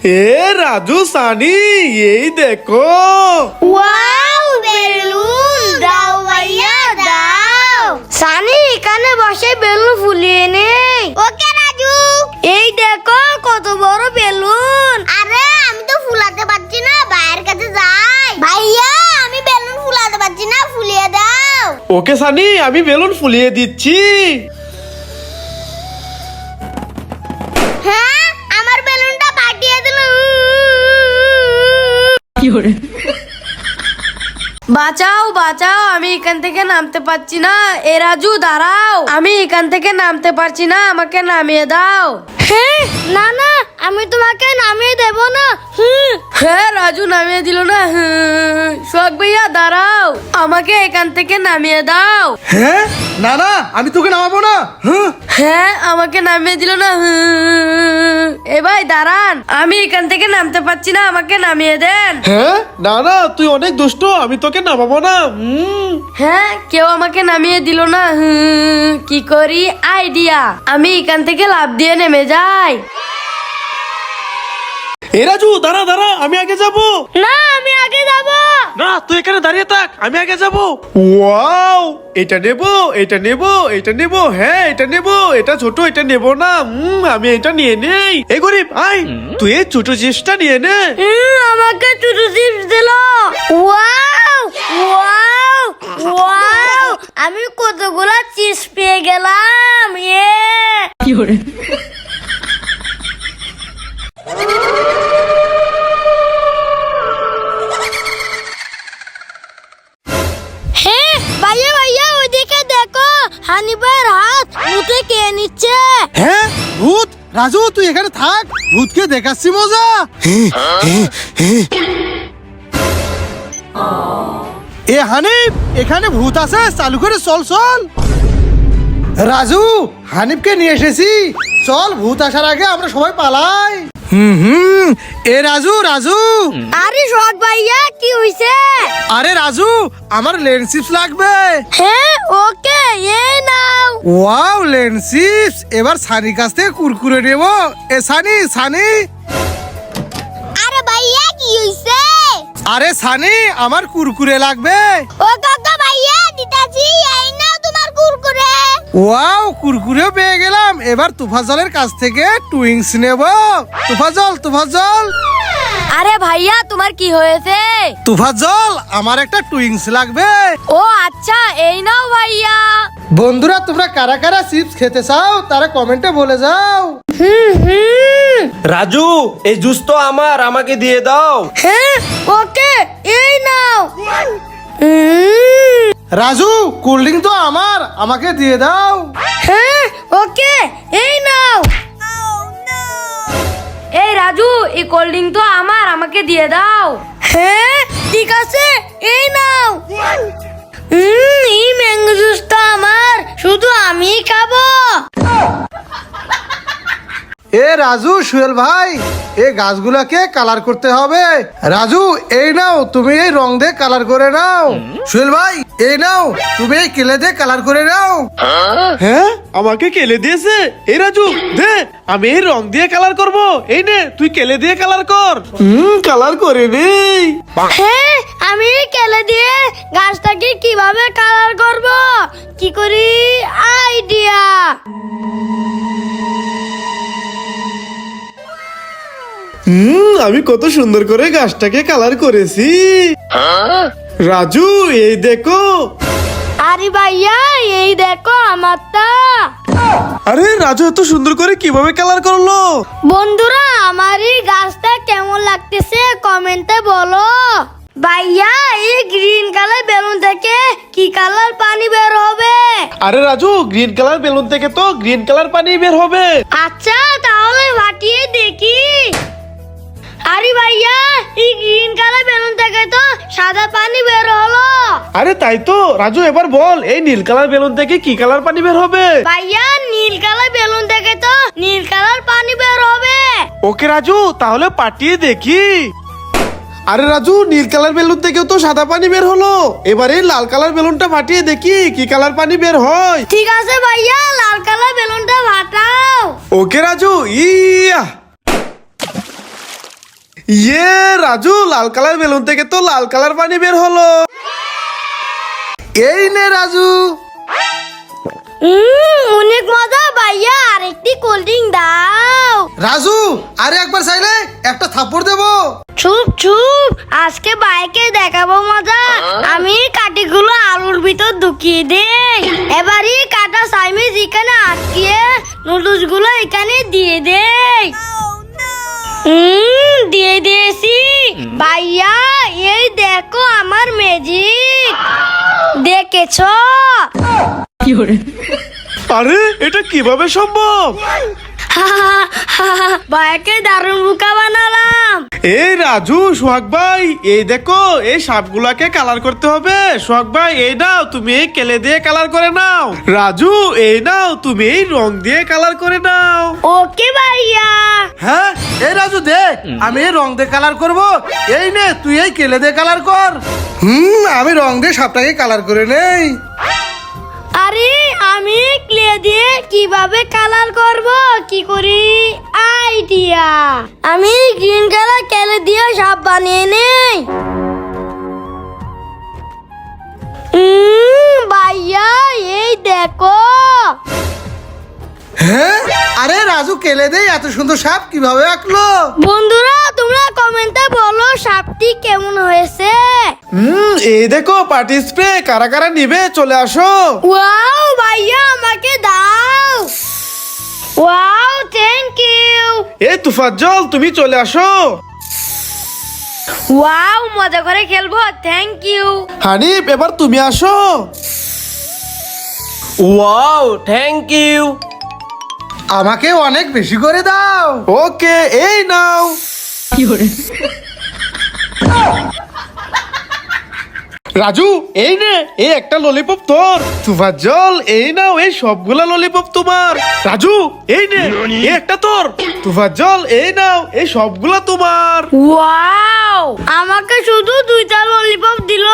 এ রাজু সানি এই দেখো। Wow balloon দাও ভাইয়া দাও। সানি এখানে বসে বেলুন ফুলিয়ে নেই। ওকে রাজু। এই দেখো কত বড় বেলুন। আরে আমি তো ফুলাতে পারছি না, ভাইয়ের কাছে যাই। ভাইয়া আমি বেলুন ফুলাতে পারছি না, ফুলিয়ে দাও। ওকে সানি আমি বেলুন ফুলিয়ে দিচ্ছি। হ্যাঁ আমার বেলুনটা ফাটিয়ে দিল। বাঁচাও বাঁচাও, আমি এখান থেকে নামতে পারছি না। এ রাজু দাঁড়াও, আমি এখান থেকে নামতে পারছি না, আমাকে নামিয়ে দাও। হ্যাঁ না না আমি তোমাকে নামিয়ে দেব না। হ্যাঁ রাজু নামিয়ে দিল না। সোহাগ ভাইয়া দাঁড়াও, আমাকে এখান থেকে নামিয়ে দাও। হ্যাঁ না না আমি তোকে নামাবো না। হ্যাঁ আমাকে নামিয়ে দিল না। এ ভাই দাঁড়ান, আমি এখান থেকে নামতে পারছি না, আমাকে নামিয়ে দেন। হ্যাঁ না না তুই অনেক দুষ্ট, আমি তোকে নামাবো না। হ্যাঁ কেউ আমাকে নামিয়ে দিল না। কি করি আইডিয়া, আমি এখান থেকে লাফ দিয়ে নেমে যাই। এ রাজু দাঁড়া দাঁড়া, আমি আগে যাব। না আমি আগে যাব। না তুই এখানে দাঁড়িয়ে থাক, আমি আগে যাব। ওয়াও এটা নেব, এটা নেব, এটা নেব। হ্যাঁ এটা নেব, এটা ছোট, এটা নেব না। আমি এটা নিয়ে নেই। এই গরিব আয়, তুই এই ছোট চিপসটা নিয়ে নে। আমাকে ছোট চিপস দিল। ওয়াও ওয়াও ওয়াও আমি কতগুলো চিপস পেয়ে গেলাম। হ্যাঁ ভাইয়া ভাইয়া ওইদিকে দেখো, হানিফের হাত মুখে কে নিচ্ছে। হ্যাঁ ভূত। রাজু তুই এখানে থাক, ভূতকে দেখাচ্ছি মজা। এ হানিফ এখানে ভূত আছে, চালু করে চল চল। রাজু হানিফকে নিয়ে এসেছি, চল ভূত আসার আগে আমরা সবাই পালাই। এ রাজু রাজু। আরে সোহাগ ভাইয়া কি হইছে? আরে রাজু আমার লেন্স চিপস লাগবে। হ্যাঁ ওকে এই নাও। Wow lens chips. এবার সানির কাছ থেকে কুরকুরে নেব। এ সানি সানি। আরে ভাইয়া কি হইছে? আরে সানি আমার কুরকুরে লাগবে। ও কাকা ভাইয়া দিতাছি, এই নাও তোমার কুরকুরে। ওয়াও কুরকুরেও পেয়ে গেলাম। এবার তুফাজলের কাছ থেকে টুইংস নেব। তুফাজল। আরে ভাইয়া তোমার কি হয়েছে? তুফাজল আমার একটা টুইংস লাগবে। ও আচ্ছা এই নাও ভাইয়া। বন্ধুরা তোমরা কারা কারা চিপস খেতে চাও তারা কমেন্টে বলে যাও। রাজু এই জুস তো আমার, আমাকে দিয়ে দাও। হ্যাঁ ওকে এই নাও। রাজু কোল্ড ড্রিঙ্ক তো আমার, আমাকে দিয়ে দাও। হ্যাঁ ওকে এই নাও। এই রাজু এই কোল্ড ড্রিঙ্ক তো আমার, আমাকে দিয়ে দাও। হ্যাঁ ঠিক আছে এই নাও। এই ম্যাঙ্গো জুসটা আমার, শুধু আমিই খাবো। এ রাজু সুয়েল ভাই এই গাছগুলোকে কালার করতে হবে। রাজু এই নাও, তুমি এই রং দিয়ে কালার করে নাও। সুয়েল ভাই এই নাও, তুমি এই কেলে দিয়ে কালার করে নাও। হ্যাঁ আমাকে কেলে দিয়েছে। এই রাজু দে, আমি এই রং দিয়ে কালার করব। এই নে তুই কেলে দিয়ে কালার কর। কালার করে নেই। হ্যাঁ আমি কেলে দিয়ে গাছটাকে কিভাবে কালার করব, কি করি আইডিয়া। আমি কত সুন্দর করে গাছটাকে কালার করেছি। রাজু এই দেখো। আরে ভাইয়া এই দেখো আমারটা। আরে রাজু এত সুন্দর করে কিভাবে কালার করলো? বন্ধুরা আমার এই গাছটা কেমন লাগতেছে কমেন্টে বলো। ভাইয়া এই গ্রিন কালার বেলুন থেকে কি কালার পানি বের হবে? আরে রাজু গ্রিন কালার বেলুন থেকে তো গ্রিন কালার পানি বের হবে। আচ্ছা তাহলে ফাটিয়ে দেখি। আরে ভাইয়া এই গ্রিন কালার বেলুন থেকে তো সাদা পানি বের হলো। আরে তাই তো। রাজু এবার বল এই নীল কালার বেলুন থেকে কি কালার পানি বের হবে? ভাইয়া নীল কালার বেলুন থেকে তো নীল কালার পানি বের হবে। ওকে রাজু তাহলে পাঠিয়ে দেখি। আরে রাজু নীল কালার বেলুন থেকেও তো সাদা পানি বের হলো। এবারে লাল কালার বেলুনটা ফাটিয়ে দেখি কি কালার পানি বের হয়। ঠিক আছে ভাইয়া লাল কালার বেলুনটা ফাটাও। ওকে রাজু ইয়া। ইয়ে রাজু, লাল কালার বেলুন থেকে তো লাল কালার পানি বের হলো। এই নে রাজু। অনেক মজা ভাইয়া, আরেকটি কোল্ড ড্রিঙ্ক দাও। রাজু আরে একবার চাইলে একটা থাপ্পড় দেবো। চুপ চুপ, আজকে বাইকে দেখাবো মজা। আমি কাঠিগুলো আলুর ভিতর ঢুকিয়ে দেই, এবারই কাটা সাইমিজ এখানে আটকিয়ে নুডলস গুলো এখানে দিয়ে দেই। দিয়ে দিয়েছি ভাইয়া, এই দেখো আমার ম্যাজিক, দেখেছো? আরে এটা কিভাবে সম্ভব? ভাইকে দারুণ বোকা বানালাম। এই রাজু, সোহাগ ভাই এই দেখো, এই সাপগুলাকে কালার করতে হবে। সোহাগ ভাই এই নাও, তুমি এই কেলে দিয়ে কালার করে নাও। রাজু এই নাও, তুমি এই রং দিয়ে কালার করে নাও। ওকে ভাইয়া। হ্যাঁ এই রাজু দে, আমি এই রং দিয়ে কালার করব। এই নে তুই এই কেলে দিয়ে কালার কর। আমি রং দিয়ে সাপটাকে কালার করে নেই। আরে আমি ক্লে দিয়ে কিভাবে কালার করব, কি করি? আইডিয়া, আমি গ্রিন কালার ক্লে দিয়ে সাপ বানিয়ে নেই। ভাইয়া এই দেখো। হ্যাঁ আরে রাজু কেলে দে এত সুন্দর সাপ কিভাবে আঁকলো? বন্ধুরা তোমরা কমেন্টে বলো সাপটি কেমন হয়েছে। এই দেখো পার্টি স্প্রে, কারা কারা নিবে চলে আসো। ওয়াও ভাইয়া আমাকে দাও। Wow thank you. এই তুফাজ্জল তুমি চলে আসো। ওয়াও, মজা করে খেলবো, থ্যাংক ইউ। হানিফ এবার তুমি আসো। Wow thank you. আমাকে অনেক বেশি করে দাও। ওকে এই নাও। রাজু এই নে, এই একটা ললিপপ তোর। তুফাজ্জল এই নাও, এই সবগুলা ললিপপ তোমার। রাজু এই নে, এই একটা তোর। তুফাজ্জল এই নাও, এই সবগুলা তোমার। ওয়াও, আমাকে শুধু দুইটা ললিপপ দিল,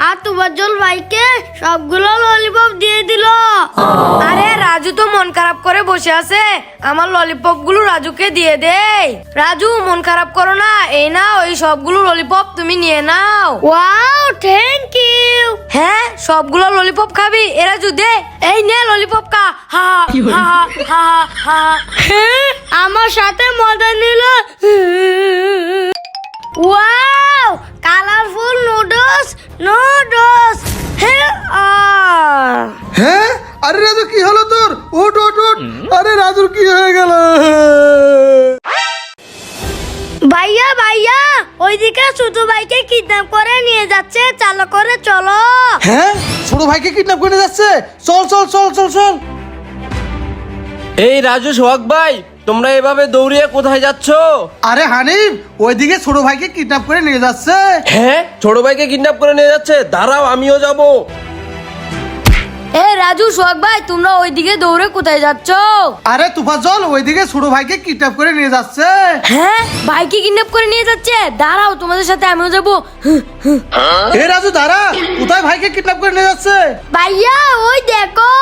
আর তুফাজ্জল ভাইকে সবগুলো ললিপপ দিয়ে দিল। আরে রাজু তো মন খারাপ করে বসে আছে, আমার ললিপপ গুলো রাজুকে দিয়ে দেই। রাজু মন খারাপ করো না, এই নাও, এই সবগুলো ললিপপ তুমি নিয়ে নাও। Wow thank you. হ্যাঁ সবগুলো ললিপপ খাবি? এ রাজু দে, এই নে ললিপপ খা। হা হা হা হা। হ্যাঁ, আমার সাথে মজা নিল। Wow, colourful noodles noodles. হ্যাঁ হ্যাঁ আরে রাজু কি হলো তোর? উঠ উঠ উঠ। আরে রাজুর কি হয়ে গেল? ভাইয়া ভাইয়া, ওইদিকে ছোট ভাইকে কিডন্যাপ করে নিয়ে যাচ্ছে, চালু করে চলো। হ্যাঁ ছোট ভাইকে কিডন্যাপ করে যাচ্ছে। চল চল চল চল চল। এই রাজু, সোহাগ ভাই, তোমরা এভাবে দৌড়িয়ে কোথায় যাচ্ছ? আরে হানিফ ওইদিকে ছোট ভাইকে কিডন্যাপ করে নিয়ে যাচ্ছে। হ্যাঁ ছোট ভাইকে কিডন্যাপ করে নিয়ে যাচ্ছে, দাঁড়াও আমিও যাব। এ রাজু, সোহাগ ভাই, তোমরা ওইদিকে দৌড়ে কোথায় যাচ্ছ? আরে তুফাজ্জল ওইদিকে ছোট ভাইকে কিডন্যাপ করে নিয়ে যাচ্ছে। হ্যাঁ ভাইকে কিডন্যাপ করে নিয়ে যাচ্ছে, দাঁড়াও তোমাদের সাথে আমিও যাবো। এ রাজু দাঁড়া, কোথায় ভাইকে কিডন্যাপ করে নিয়ে যাচ্ছে? ভাইয়া ওই দেখো।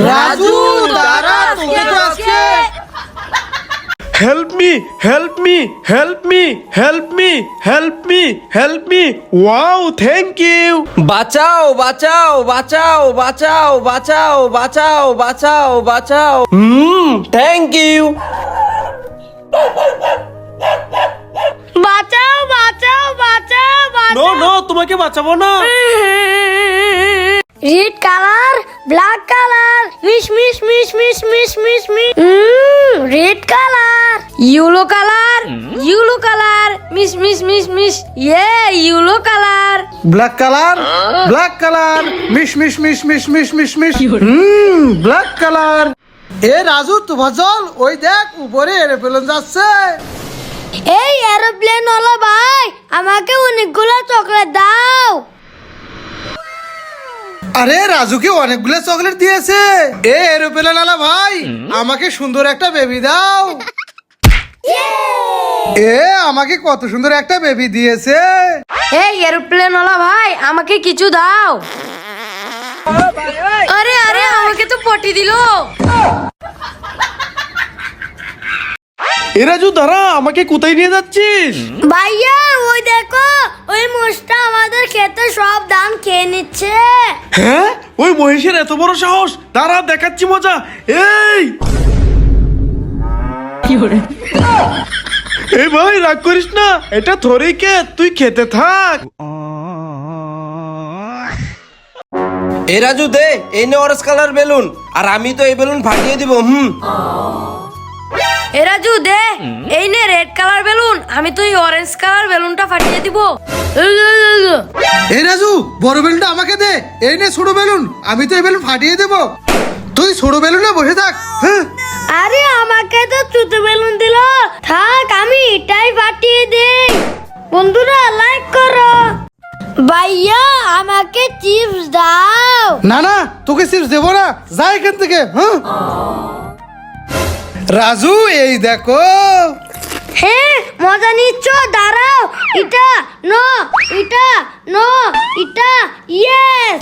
রাজু দাঁড়া, তোকে তো আজকে। Help me help me help me help me help me help me. Wow thank you. বাঁচাও বাঁচাও বাঁচাও বাঁচাও বাঁচাও বাঁচাও বাঁচাও বাঁচাও। Thank you. বাঁচাও বাঁচাও বাঁচাও নো বাঁচাও। নো, তোমাকে বাঁচাবো না। রেড কালার, ব্ল্যাক কালার, মিশ মিশ মিশ মিশ মিশ মিশ মিশ। Red colour, yellow colour, yellow colour, মিস মিস মিস মিস, ইয়ে yellow colour. Black colour, black colour, মিশ মিশ মিশ মিশ মিশ মিশ মিশ। Black colour. এ রাজু তুফাজ্জল ওই দেখ উপরে এরোপ্লেন যাচ্ছে। এই এরোপ্লেন হলো ভাই, আমাকে অনেকগুলো চকলেট দাও। আরে রাজুকে অনেকগুলো চকলেট দিয়েছে। এ এরোপ্লেন আলা ভাই, আমাকে সুন্দর একটা বেবি দাও। এ আমাকে কত সুন্দর একটা বেবি দিয়েছে। এই এরোপ্লেন ওলা ভাই, আমাকে কিছু দাও। আরে আরে, আমাকে তো পটি দিলো। এ রাজু দাঁড়া, আমাকে কোথায় নিয়ে যাচ্ছিস? ভাইয়া ওই দেখো, ওই মোষটা আমাদের খেতে সব ধান খেয়ে নিচ্ছে। হ্যাঁ, ওই মহিষের এত বড় সাহস! দাঁড়া, দেখাচ্ছি মজা। এই এই ভাই, রাগ করিস না, এটা থরেই কে, তুই খেতে থাক। এ রাজু দে, এই নে অরেঞ্জ কালার বেলুন, আর আমি তো এই বেলুন ফাটিয়ে দিব। এ রাজু দে, এই নে রেড কালার বেলুন, আমি তো এই অরেঞ্জ কালার বেলুনটা ফাটিয়ে দিব। এই রাজু, বড় বেলুনটা আমাকে দে। এই নে ছোট বেলুন, আমি তো এই বেলুন ফাটিয়ে দেবো। তুই ছোট বেলুনে বসে থাক। হ্যাঁ, আরে আমাকে তো ছোট বেলুন দিল, থাক আমি এটাই ফাটিয়ে দেই। বন্ধুরা লাইক করো। ভাইয়া আমাকে চিপস দাও। না না, তোকে চিপস দেবো না, যা এখান থেকে। হ্যাঁ রাজু, এই দেখো। হ্যাঁ মজা নিচ্ছ, দাঁড়াও। এটা নো, এটা নো, এটা ইয়েস।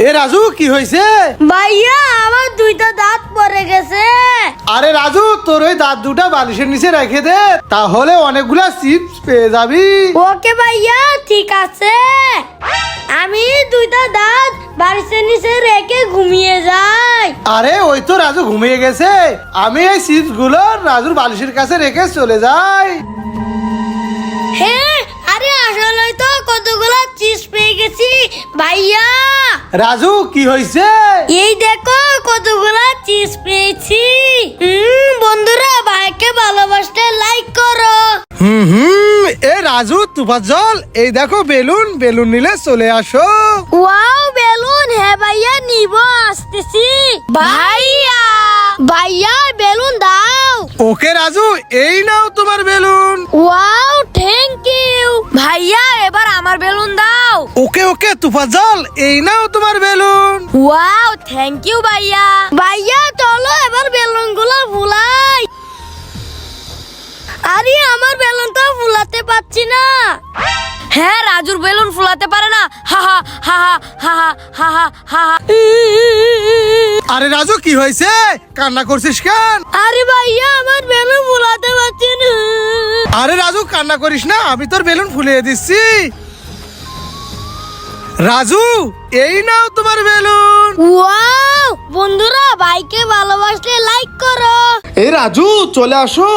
এ রাজু, কি হয়েছে? ভাইয়া আমার দুইটা দাঁত পড়ে গেছে। আরে রাজু, তোর ওই দাঁত দুটা বালিশের নিচে রেখে দে, তাহলে অনেকগুলা চিপস পেয়ে যাবি। ওকে ভাইয়া, ঠিক আছে। আমি দুইটা দাঁত বালিশের নিচে রেখে ঘুমিয়ে যাই। আরে ওই তো রাজু ঘুমিয়ে গেছে, আমি এই চিপস গুলো রাজুর বালিশের কাছে রেখে চলে যাই। হ্যাঁ, আরে আসলে তো কতগুলা চিপস পেয়ে গেছি ভাইয়া। রাজু, কি হয়েছে? এই দেখো কতগুলা চিপস পেয়েছি। বন্ধুরা ভাইকে ভালোবাসতে লাইক করো। এ রাজু, তুফার জল, এই দেখো বেলুন, বেলুন নিলে চলে আসো। ওয়াও বেলুন, হ্যাঁ ভাইয়া নিব, আসতেছি। ভাইয়া ভাইয়া বেলুন দাও। ওকে রাজু, এই নাও তোমার বেলুন। Wow thank you. ভাইয়া এবার আমার বেলুন দাও। ওকে ওকে তুফার জল, এই নাও তোমার বেলুন। ওয়াও থ্যাংক ইউ ভাইয়া। ভাইয়া চলো এবার বেলুন গুলো ফুলাই। আরে আমার বেলুন তো ফুলাতে পারছি না। হ্যাঁ, রাজুর বেলুন ফুলাতে পারে না। হা হা হা হা হা হা হা হা হা। আরে রাজু, কি হয়েছে? কান্না করছিস কেন? আরে ভাইয়া আমার বেলুন ফুলাতে পারছি না। আরে রাজু, কান্না করিস না, আমি তোর বেলুন ফুলিয়ে দিচ্ছি। রাজু, এই নাও তোমার বেলুন। ওয়াও বন্ধুরা ভাইকে ভালোবাসলে লাইক করো। এই রাজু, চলে আসো,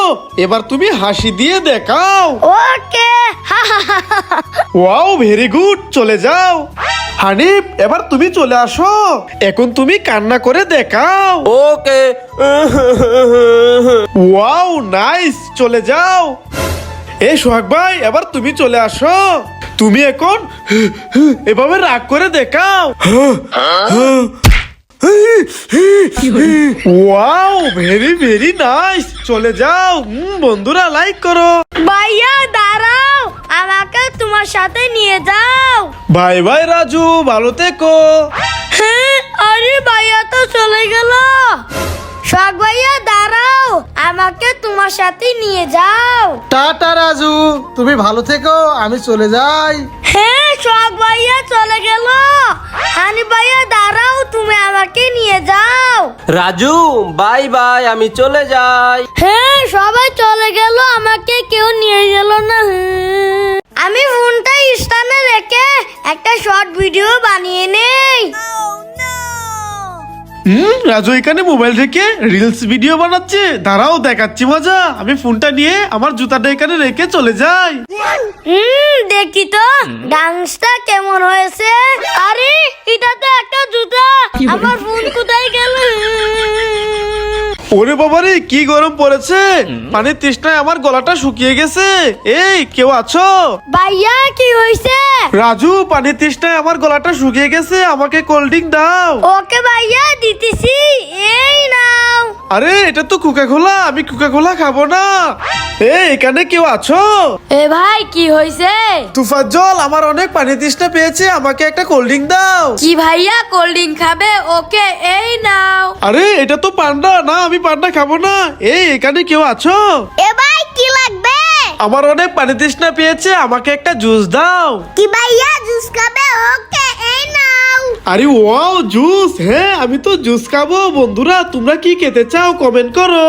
এবার তুমি হাসি দিয়ে দেখাও। ওকে ওয়াও, ভেরি গুড, চলে যাও। হানিফ, এবার তুমি চলে আসো, এখন তুমি কান্না করে দেখাও। ওকে। ওয়াও, নাইস, চলে যাও। এই সোহাগ ভাই, এবার তুমি চলে আসো, তুমি এখন এভাবে রাগ করে দেখাও। ওয়াও, ভেরি ভেরি নাইস, চলে যাও। বন্ধুরা লাইক করো। ভাইয়া দাঁড়াও, আমাকে তোমার সাথে নিয়ে যাও। বাই বাই রাজু, ভালো থেকো। হ্যাঁ, আরে ভাইয়া তো চলে গেল। শখ ভাইয়া দাঁড়াও, আমাকে তোমার সাথে নিয়ে যাও। টাটা রাজু, তুমি ভালো থেকো, আমি চলে যাই। হ্যাঁ শখ ভাইয়া চলে গেল। হানি ভাইয়া দাঁড়াও, তুমি আমাকে নিয়ে যাও। রাজু বাই বাই, আমি চলে যাই। হ্যাঁ সবাই চলে গেল, আমাকে কেউ নিয়ে গেল না। আমি ফোনটা স্থানে রেখে একটা শর্ট ভিডিও বানিয়ে নেই। রাজু এখানে মোবাইল রেখে রিলস ভিডিও বানাচ্ছে, দাঁড়াও দেখাচ্ছি মজা। আমি ফোনটা নিয়ে আমার জুতাটা এখানে রেখে চলে যাই। দেখি তো ডান্সটা কেমন হয়েছে। আরে এটা তো একটা জুতা, আমার ফোন কোথায় গেল? ওরে বাবারে, কি গরম পড়েছে, পানির তৃষ্ণায় আমার গলাটা শুকিয়ে গেছে। এই কেউ আছো? ভাইয়া কি হয়েছে? রাজু, পানির তৃষ্ণায় আমার গলাটা শুকিয়ে গেছে, আমাকে কোল্ড ড্রিঙ্ক দাও। ওকে ভাইয়া দিতেছি, এই নাও। আরে এটা তো কোকা কোলা, আমি কোকা কোলা খাবো না। এখানে কেউ আছো? এ ভাই কি হয়েছে? তুফাজ্জল, আমার অনেক পানি তৃষ্ণা পেয়েছে, আমাকে একটা কোল্ড ড্রিঙ্ক দাও। কি ভাইয়া কোল্ড ড্রিঙ্ক খাবে? ওকে এই নাও। আরে এটা তো পান্ডা না, আমি পান্ডা খাবো না। এখানে কেউ আছো? এ ভাই কি লাগবে? আমার অনেক পানি তৃষ্ণা পেয়েছে, আমাকে একটা জুস দাও। কি ভাইয়া জুস খাবে? ওকে এই নাও। আরে ওয়াও জুস, হ্যাঁ আমি তো জুস খাবো। বন্ধুরা তোমরা কি খেতে চাও কমেন্ট করো।